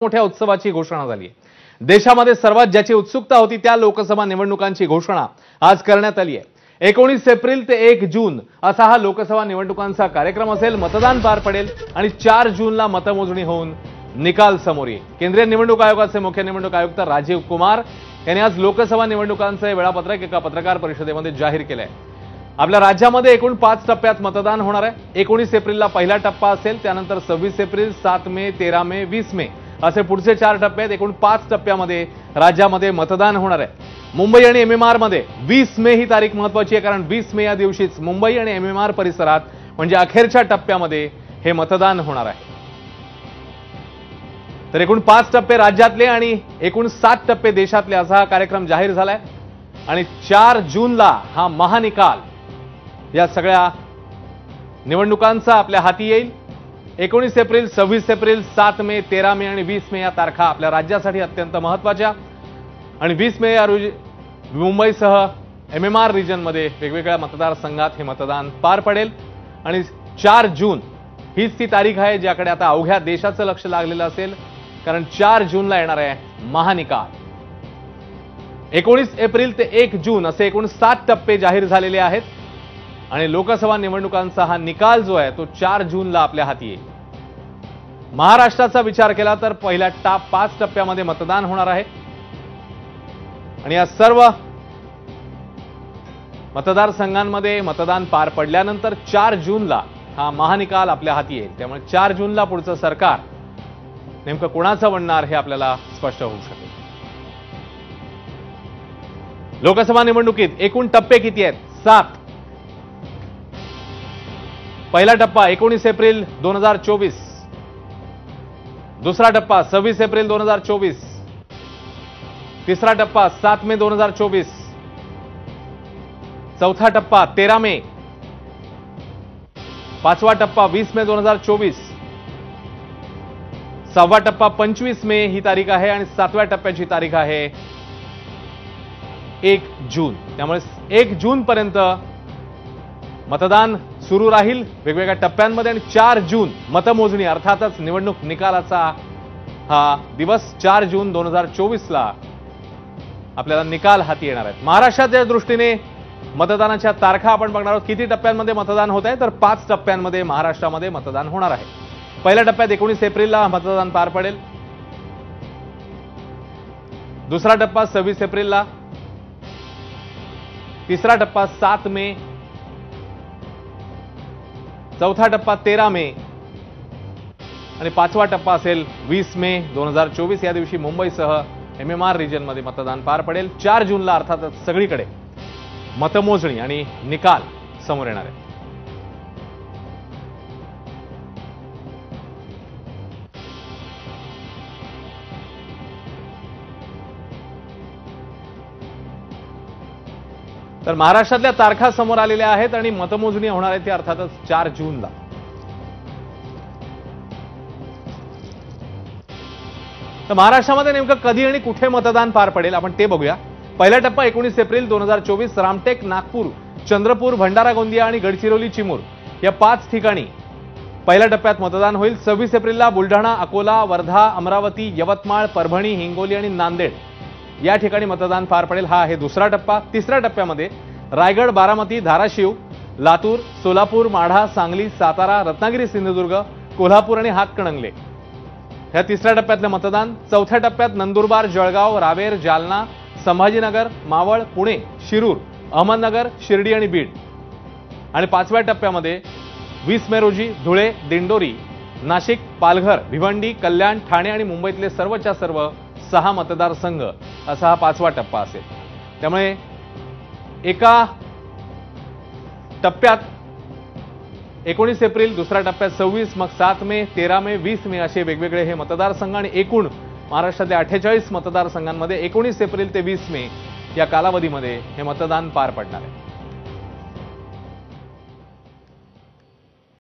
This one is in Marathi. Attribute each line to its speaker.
Speaker 1: मोठ्या उत्सवाची घोषणा झाली आहे। देशामध्ये सर्वात ज्याची उत्सुकता होती त्या लोकसभा निवडणुकांची घोषणा आज करण्यात आली आहे। 19 एप्रिल ते 1 जून असा हा लोकसभा निवडणुकांचा कार्यक्रम असेल। मतदान पार पडेल आणि 4 जूनला मतमोजणी होऊन निकाल समोर येईल। केंद्रीय निवडणूक आयोगाचे मुख्य निवडणूक आयुक्त राजीव कुमार यांनी आज लोकसभा निवडणुकांचे वेळापत्रक एका पत्रकार परिषदेमध्ये जाहीर केले आहे। आपल्या राज्यामध्ये एकूण 5 टप्प्यात मतदान होणार आहे। 19 एप्रिलला पहिला टप्पा असेल, त्यानंतर 26 एप्रिल, 7 मे, 13 मे, 20 मे असे पुढचे 4 टप्प्यात एकूण 5 टप्प्यामध्ये राज्यामध्ये मतदान होणार आहे। मुंबई आणि एमएमआर मध्ये 20 मे ही तारीख महत्त्वाची आहे, कारण 20 मे या दिवशीच मुंबई आणि एमएमआर परिसरात म्हणजे अखेरच्या टप्प्यामध्ये हे मतदान होणार आहे। तर एकूण 5 टप्पे राज्यातले आणि एकूण 7 टप्पे देशातले असा हा कार्यक्रम जाहीर झालाय आणि 4 जूनला हा महानिकाल या सगळ्या निवडणुकांचा आपल्या हाती येईल। 19 एप्रिल, 26 एप्रिल, 7 मे, 13 मे आणि 20 मे या तारखा आपल्या राज्यासाठी अत्यंत महत्त्वाच्या आणि 20 मे या रोजी मुंबईसह एमएमआर रिजनमध्ये वेगवेगळ्या मतदारसंघात हे मतदान पार पडेल आणि 4 जून हीच ती तारीख आहे ज्याकडे आता अवघ्या देशाचं लक्ष लागलेलं असेल, कारण 4 जूनला येणार आहे महानिकाल। 19 एप्रिल ते 1 जून असे एकूण 7 टप्पे जाहीर झालेले आहेत आणि लोकसभा निवडणुकांचा हा निकाल जो आहे तो 4 जूनला आपल्या हाती येईल। महाराष्ट्राचा विचार केला तर पहिल्या 5 टप्प्यामध्ये मतदान होणार आहे आणि या सर्व मतदारसंघांमध्ये मतदान पार पडल्यानंतर 4 जूनला हा महानिकाल आपल्या हाती येईल। त्यामुळे 4 जूनला पुढचं सरकार नेमकं कोणाचं बनणार हे आपल्याला स्पष्ट होऊ शकेल। लोकसभा निवडणुकीत एकूण टप्पे किती आहेत? 7। पहिला टप्पा 19 एप्रिल 2024, दुसरा टप्पा 26 एप्रिल 2024, तिसरा टप्पा 7 मे 2024, चौथा टप्पा 13 मे, पाचवा टप्पा 20 मे 2024, सहावा टप्पा 25 मे ही तारीख आहे आणि 7व्या टप्प्याची तारीख आहे 1 जून। त्यामुळे 1 जून पर्यंत मतदान सुरू राहील वेगवेगळ्या टप्प्यांमध्ये आणि 4 जून मतमोजणी अर्थातच निवडणूक निकालाचा हा दिवस 4 जून 2024 ला आपल्याला निकाल हाती येणार आहेत। महाराष्ट्राच्या दृष्टीने मतदानाच्या तारखा आपण बघणार आहोत। किती टप्प्यांमध्ये मतदान होत आहे तर 5 टप्प्यांमध्ये महाराष्ट्रामध्ये मतदान होणार आहे। पहिल्या टप्प्यात 19 एप्रिलला मतदान पार पडेल, दुसरा टप्पा 26 एप्रिलला, तिसरा टप्पा 7 मे, चौथा टप्पा 13 मे आणि पाचवा टप्पा असेल 20 मे 2024 या दिवशी मुंबईसह एमएमआर रिजनमध्ये मतदान पार पडेल। 4 जूनला अर्थातच सगळीकडे मतमोजणी आणि निकाल समोर येणार आहे। तर महाराष्ट्रातल्या तारखा समोर आलेल्या आहेत आणि मतमोजणी होणार आहे ती अर्थातच 4 जूनला। तर महाराष्ट्रामध्ये नेमकं कधी आणि कुठे मतदान पार पडेल आपण ते बघूया। पहिला टप्पा 19 एप्रिल 2024 रामटेक, नागपूर, चंद्रपूर, भंडारा गोंदिया आणि गडचिरोली चिमूर या 5 ठिकाणी पहिल्या टप्प्यात मतदान होईल। 26 एप्रिलला बुलढाणा, अकोला, वर्धा, अमरावती, यवतमाळ, परभणी, हिंगोली आणि नांदेड या ठिकाणी मतदान पार पडेल। हा आहे दुसरा टप्पा। तिसऱ्या टप्प्यामध्ये रायगड, बारामती, धाराशिव, लातूर, सोलापूर, माढा, सांगली, सातारा, रत्नागिरी, सिंधुदुर्ग, कोल्हापूर आणि हातकणंगले ह्या तिसऱ्या टप्प्यातलं मतदान। चौथ्या टप्प्यात नंदुरबार, जळगाव, रावेर, जालना, संभाजीनगर, मावळ, पुणे, शिरूर, अहमदनगर, शिर्डी आणि बीड आणि पाचव्या टप्प्यामध्ये 20 मे रोजी धुळे, दिंडोरी, नाशिक, पालघर, भिवंडी, कल्याण, ठाणे आणि मुंबईतले सर्वच्या सर्व 6 मतदारसंघ असा हा 5वा टप्पा असेल। त्यामुळे एका टप्प्यात 19 एप्रिल, दुसऱ्या टप्प्यात 26, मग 7 मे, 13 मे, 20 मे असे वेगवेगळे हे मतदारसंघ आणि एकूण महाराष्ट्रातल्या 48 मतदारसंघांमध्ये 19 एप्रिल ते 20 मे या कालावधीमध्ये हे मतदान पार पडणार आहे।